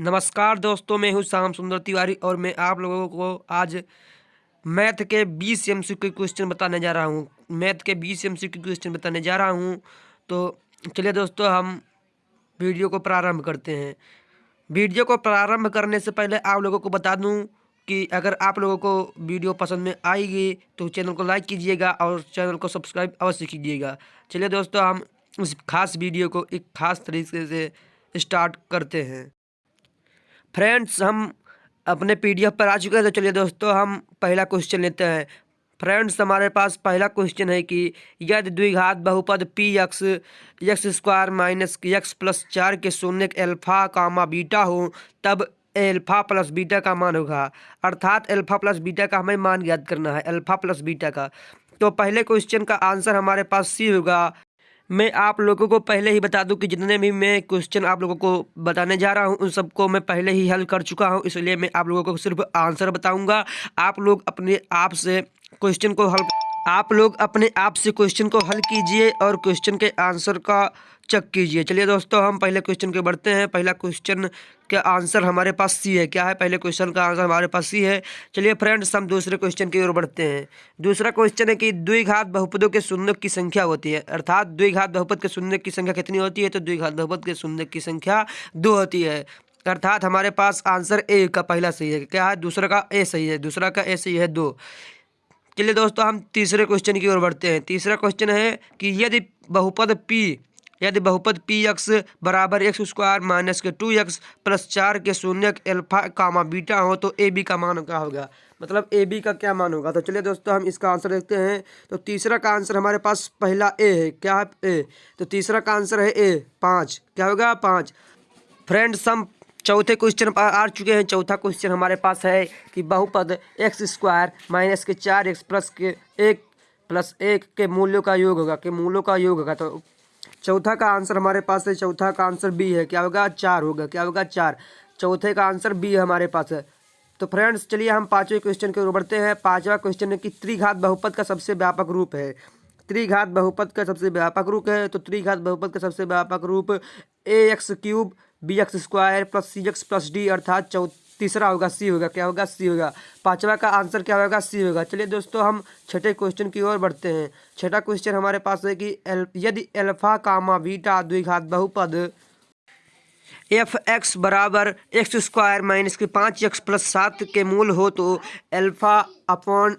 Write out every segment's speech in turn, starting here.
नमस्कार दोस्तों, मैं हूँ श्याम सुंदर तिवारी और मैं आप लोगों को आज मैथ के 20 एमसीक्यू क्वेश्चन बताने जा रहा हूँ। मैथ के 20 एमसीक्यू क्वेश्चन बताने जा रहा हूँ। तो चलिए दोस्तों, हम वीडियो को प्रारंभ करते हैं। वीडियो को प्रारंभ करने से पहले आप लोगों को बता दूँ कि अगर आप लोगों को वीडियो पसंद में आएगी तो चैनल को लाइक कीजिएगा और चैनल को सब्सक्राइब अवश्य कीजिएगा। चलिए दोस्तों, हम इस खास वीडियो को एक खास तरीके से स्टार्ट करते हैं। फ्रेंड्स, हम अपने पीडीएफ पर आ चुके हैं। तो चलिए दोस्तों, हम पहला क्वेश्चन लेते हैं। फ्रेंड्स, हमारे पास पहला क्वेश्चन है कि यदि द्विघात बहुपद P x x square minus x plus 4 के शून्य एल्फा कामा बीटा हो तब एल्फा प्लस बीटा का मान होगा। अर्थात एल्फा प्लस बीटा का हमें मान ज्ञात करना है, एल्फा प्लस बीटा का। तो पहले क्वेश्चन का आंसर हमारे पास सी होगा। मैं आप लोगों को पहले ही बता दूं कि जितने भी मैं क्वेश्चन आप लोगों को बताने जा रहा हूं उन सबको मैं पहले ही हल कर चुका हूं, इसलिए मैं आप लोगों को सिर्फ आंसर बताऊंगा। आप लोग अपने आप से क्वेश्चन को हल आप लोग अपने आप से क्वेश्चन को हल कीजिए और क्वेश्चन के आंसर का चेक कीजिए। चलिए दोस्तों, हम पहले क्वेश्चन के बढ़ते हैं। पहला क्वेश्चन का आंसर हमारे पास सी है। क्या है? पहले क्वेश्चन का आंसर हमारे पास सी है। चलिए फ्रेंड्स, हम दूसरे क्वेश्चन की ओर बढ़ते हैं। दूसरा क्वेश्चन है कि द्विघात बहुपदों के शून्यक की संख्या होती है। अर्थात द्विघात बहुपद के शून्यक की संख्या कितनी होती है? तो द्विघात बहुपद के शून्यक की संख्या 2 होती है। अर्थात हमारे पास आंसर ए का पहला सही है। क्या है? दूसरा का ए सही है। दूसरा का ए सही है 2। चलिए दोस्तों, हम तीसरे क्वेश्चन की ओर बढ़ते हैं। तीसरा क्वेश्चन है कि यदि बहुपद पी एक्स बराबर एक्स स्क्वायर माइनस के 2x प्लस 4 के शून्य एल्फा कामा बीटा हो तो ए बी का मान क्या होगा? मतलब ए बी का क्या मान होगा? तो चलिए दोस्तों, हम इसका आंसर देखते हैं। तो तीसरा का आंसर हमारे पास पहला ए है। क्या है? ए। तो तीसरा का आंसर है ए 5। क्या होगा? 5। फ्रेंड्स, हम चौथे क्वेश्चन पर आ चुके हैं। चौथा क्वेश्चन हमारे पास है कि बहुपद एक्स स्क्वायर माइनस के 4x प्लस 1 के मूल्यों का योग होगा। तो चौथा का आंसर हमारे पास है। चौथा का आंसर बी है। क्या होगा? 4 होगा। क्या होगा? 4। चौथे का आंसर बी हमारे पास है। तो फ्रेंड्स, चलिए हम पांचवें क्वेश्चन की ओर बढ़ते हैं। पांचवा क्वेश्चन है कि त्रिघात बहुपद का सबसे व्यापक रूप है। त्रिघात बहुपद का सबसे व्यापक रूप है। तो त्रिघात बहुपद का सबसे व्यापक रूप ax³ bx square plus cx plus D, अर्थात तीसरा होगा सी होगा। क्या होगा? सी होगा। पांचवा का आंसर क्या होगा? सी होगा। चलिए दोस्तों, हम छठे क्वेश्चन की ओर बढ़ते हैं। छठा क्वेश्चन हमारे पास है कि यदि एल्फा कामा बीटा द्विघात बहुपद एफ एक्स बराबर एक्स स्क्वायर माइनस के 5x प्लस 7 के मूल हो तो एल्फा अपॉन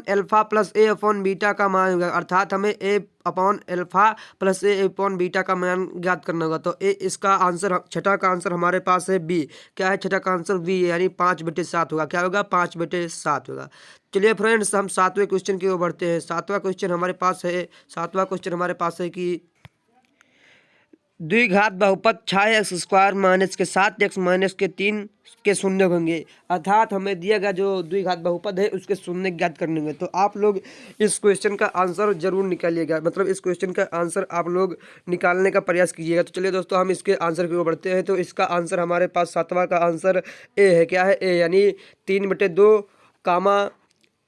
एल्फा प्लस ए अपॉन बीटा का मान होगा। अर्थात हमें ए अपॉन एल्फा प्लस ए अपॉन बीटा का मान ज्ञात करना होगा। तो इसका आंसर, छठा का आंसर हमारे पास है बी। क्या है? छठा का आंसर बी, यानी 5/7 होगा। क्या होगा? 5/7 होगा। चलिए फ्रेंड्स, हम सातवें क्वेश्चन की ओर बढ़ते हैं। सातवां क्वेश्चन हमारे पास है कि द्विघात बहुपद 6x स्क्वायर माइनस के 7x माइनस के 3 के शून्य होंगे। अर्थात हमें दिया गया जो द्विघात बहुपद है उसके शून्य ज्ञात करने होंगे। तो आप लोग इस क्वेश्चन का आंसर जरूर निकालिएगा, मतलब इस क्वेश्चन का आंसर आप लोग निकालने का प्रयास कीजिएगा। तो चलिए दोस्तों, हम इसके आंसर की ओर बढ़ते हैं। तो इसका आंसर हमारे पास सातवां का आंसर ए है। क्या है? ए, यानी 3/2 कामा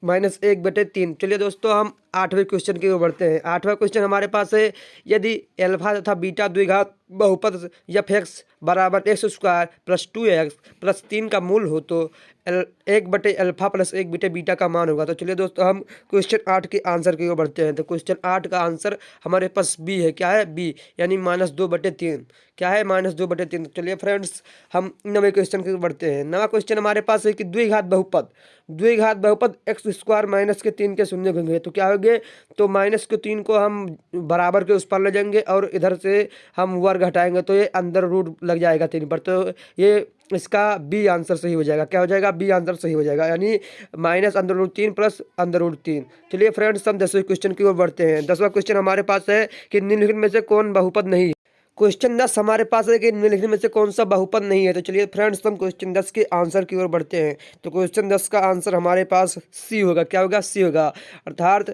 -1/3। चलिए दोस्तों, हम आठवें क्वेश्चन की ओर बढ़ते हैं। आठवां क्वेश्चन हमारे पास है यदि एल्फा तथा बीटा द्विघात बहुपद एफ एक्स बराबर x square plus 2x plus 3 का मूल हो तो 1/अल्फा प्लस 1/बीटा का मान होगा। तो चलिए दोस्तों, हम क्वेश्चन 8 के आंसर की ओर बढ़ते हैं। तो क्वेश्चन 8 का आंसर हमारे पास बी है। क्या है? बी, यानी -2/3। क्या है? -2/3। चलिए फ्रेंड्स, हम नवे क्वेश्चन की ओर बढ़ते हैं। नवा क्वेश्चन हमारे पास है कि द्विघात बहुपद एक्स स्क्वायर माइनस के 3 के शून्य होंगे। तो क्या होंगे? तो -3 को हम बराबर के उस पर ले जाएंगे और इधर से हम वर्ग हटाएंगे तो ये अंदर रूट लग जाएगा 3 पर। तो ये इसका बी आंसर सही हो जाएगा। क्या हो जाएगा? बी आंसर सही हो जाएगा, यानी -√3 प्लस √3। चलिए फ्रेंड्स, हम 10वें क्वेश्चन की ओर बढ़ते हैं। 10वां क्वेश्चन हमारे पास है कि निम्नलिखित में से कौन बहुपद नहीं है। क्वेश्चन 10 हमारे पास है कि निम्नलिखित में से कौन सा बहुपद नहीं है। तो चलिए फ्रेंड्स, हम क्वेश्चन 10 के आंसर की ओर बढ़ते हैं। तो क्वेश्चन 10 का आंसर हमारे पास सी होगा। क्या होगा? सी होगा। अर्थात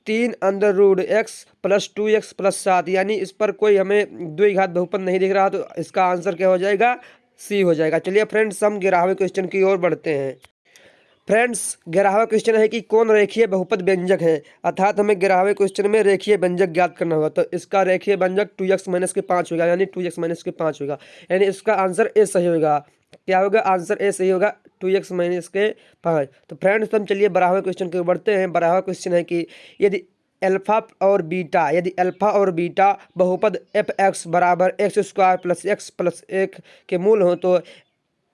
3√x प्लस 2x प्लस 7, यानी इस पर कोई हमें द्विघात बहुपद नहीं दिख रहा। तो इसका आंसर क्या हो जाएगा? सी हो जाएगा। चलिए फ्रेंड्स, हम 11वें क्वेश्चन की ओर बढ़ते हैं। फ्रेंड्स 11वां क्वेश्चन है कि कौन रेखीय बहुपद व्यंजक है, अर्थात हमें 11वें क्वेश्चन में रेखीय व्यंजक ज्ञात करना होगा। तो इसका रेखीय व्यंजक 2x माइनस के 5 होगा, यानी 2x माइनस के 5 होगा, यानी इसका आंसर ए सही होगा। क्या होगा? आंसर ए सही होगा, 2x माइनस के 5। तो फ्रेंड्स हम चलिए 12वें क्वेश्चन के बढ़ते हैं। 12वां क्वेश्चन है कि यदि अल्फा और बीटा बहुपद एफ एक्स बराबर x square plus x plus 1 के मूल हो तो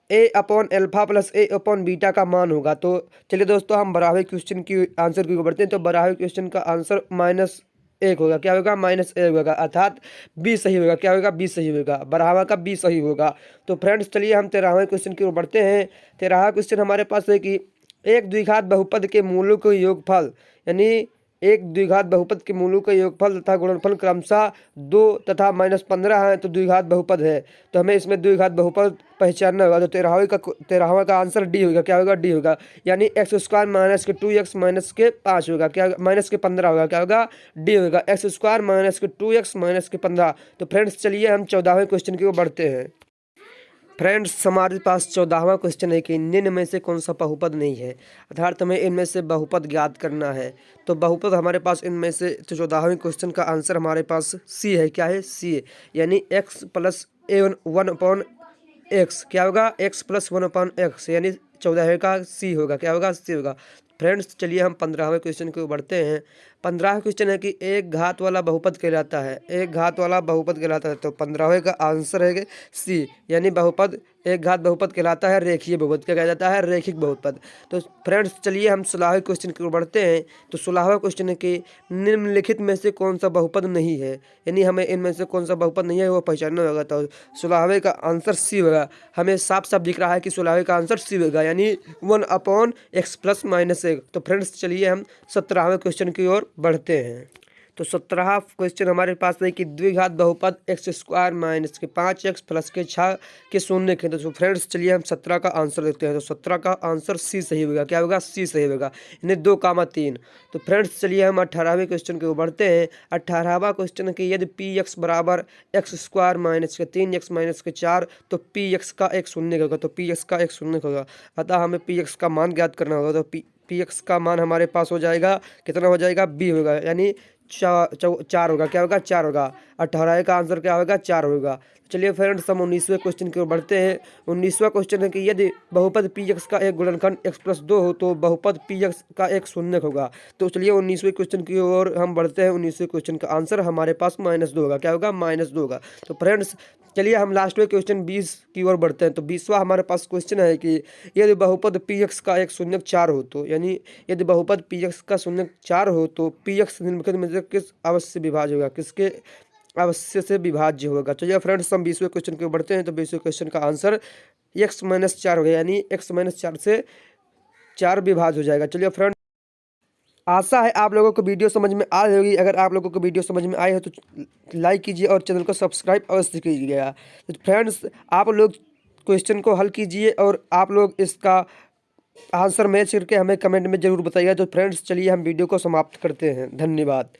ए अपॉन अल्फा प्लस ए अपॉन बीटा का मान होगा। तो चलिए दोस्तों हम 12वें क्वेश्चन की आंसर की ओर बढ़ते हैं। तो 12वें क्वेश्चन का आंसर -1 होगा। क्या होगा? -1 होगा, अर्थात बी सही होगा। क्या होगा? बी सही होगा, 12वां का बी सही होगा। तो फ्रेंड्स चलिए हम 13वें क्वेश्चन की ओर बढ़ते हैं। 13वां क्वेश्चन हमारे पास है कि एक द्विघात बहुपद के मूलों के योगफल, यानी एक द्विघात बहुपद के मूलों का योगफल तथा गुणनफल क्रमशः 2 तथा -15 है तो द्विघात बहुपद है। तो हमें इसमें द्विघात बहुपद पहचानना होगा। तो 13वां का आंसर डी होगा। क्या होगा? डी होगा, यानी एक्स स्क्वायर माइनस के 2x माइनस के 5 होगा। क्या माइनस के 15 होगा? क्या होगा? डी होगा, एक्स स्क्वायर माइनस के 2x माइनस के 15। तो फ्रेंड्स चलिए हम 14वें क्वेश्चन की ओर बढ़ते हैं। फ्रेंड्स हमारे पास 14वां क्वेश्चन है कि निम्न में से कौन सा बहुपद नहीं है, अर्थात हमें इनमें से बहुपद ज्ञात करना है। तो बहुपद हमारे पास इनमें से, तो 14वें क्वेश्चन का आंसर हमारे पास सी है। क्या है? सी है, यानी x plus one upon x. क्या होगा? x प्लस 1 अपॉन एक्स, यानी 14वें का सी होगा। क्या होगा? सी होगा। फ्रेंड्स चलिए हम 15वें क्वेश्चन को बढ़ते हैं। 15वां क्वेश्चन है कि एक घात वाला बहुपद कहलाता है, एक घात वाला बहुपद कहलाता है। तो 15वें का आंसर है सी, यानी बहुपद एक घात बहुपद कहलाता है रेखीय बहुपद। क्या कहा जाता है? रेखिक बहुपद। तो फ्रेंड्स चलिए हम 16वें क्वेश्चन की ओर बढ़ते हैं। तो 16वां क्वेश्चन है कि निम्नलिखित में से कौन सा बहुपद नहीं है, यानी हमें इनमें से कौन सा बहुपद नहीं है वो पहचानना होगा। तो 16वें का आंसर सी होगा। हमें साफ साफ दिख रहा है कि 16वें का आंसर सी होगा, यानी 1 अपॉन एक्स प्लस माइनस 1। तो फ्रेंड्स चलिए हम 17वें क्वेश्चन की ओर बढ़ते हैं। तो 17वां क्वेश्चन हमारे पास है कि द्विघात बहुपद एक्स स्क्वायर माइनस के 5x प्लस के 6 के शून्य के। तो फ्रेंड्स चलिए हम 17 का आंसर देखते हैं। तो 17 का आंसर सी सही होगा। क्या होगा? सी सही होगा, यानी 2, 3। तो फ्रेंड्स चलिए हम 18वें क्वेश्चन के बढ़ते हैं। 18वां क्वेश्चन है कि यदि पी एक्स बराबर एक्स स्क्वायर माइनस के 3x माइनस के 4 तो पी एक्स का एक शून्य होगा। तो पी एक्स का एक शून्य होगा, अतः हमें पी एक्स का मान ज्ञात करना होगा। तो पी एक्स का मान हमारे पास हो जाएगा, कितना हो जाएगा? बी होगा, यानी 4 होगा। क्या होगा? 4 होगा। 18 का आंसर क्या होगा? 4 होगा। चलिए फ्रेंड्स हम 19वें क्वेश्चन की ओर बढ़ते हैं। 19वां क्वेश्चन है कि यदि बहुपद पी एक्स का एक गुणनखंड x प्लस 2 हो तो बहुपद पी एक्स का एक शून्यक होगा। तो चलिए 19वें क्वेश्चन की ओर हम बढ़ते हैं। 19वें क्वेश्चन का आंसर हमारे पास -2 होगा। क्या होगा? -2 होगा। तो फ्रेंड्स चलिए हम लास्टवें क्वेश्चन 20 की ओर बढ़ते हैं। तो 20वां हमारे पास क्वेश्चन है कि यदि बहुपद पी एक्स का एक शून्यक 4 हो तो, यानी यदि बहुपद पी एक्स का शून्यक 4 हो तो पी एक्स निम्नलिखित में से किस अवश्य विभाज्य होगा, किसके अवश्य से विभाज्य होगा। चलिए फ्रेंड्स हम 20वें क्वेश्चन के बढ़ते हैं। तो 20वें क्वेश्चन का आंसर x-4 होगा, यानी x-4 से 4 विभाज्य हो जाएगा। चलिए फ्रेंड्स आशा है आप लोगों को वीडियो समझ में आ रही होगी। अगर आप लोगों को वीडियो समझ में आई है तो लाइक कीजिए और चैनल को सब्सक्राइब अवश्य कीजिएगा। तो फ्रेंड्स आप लोग क्वेश्चन को हल कीजिए और आप लोग इसका आंसर मैच करके हमें कमेंट में ज़रूर बताइएगा। तो फ्रेंड्स चलिए हम वीडियो को समाप्त करते हैं। धन्यवाद।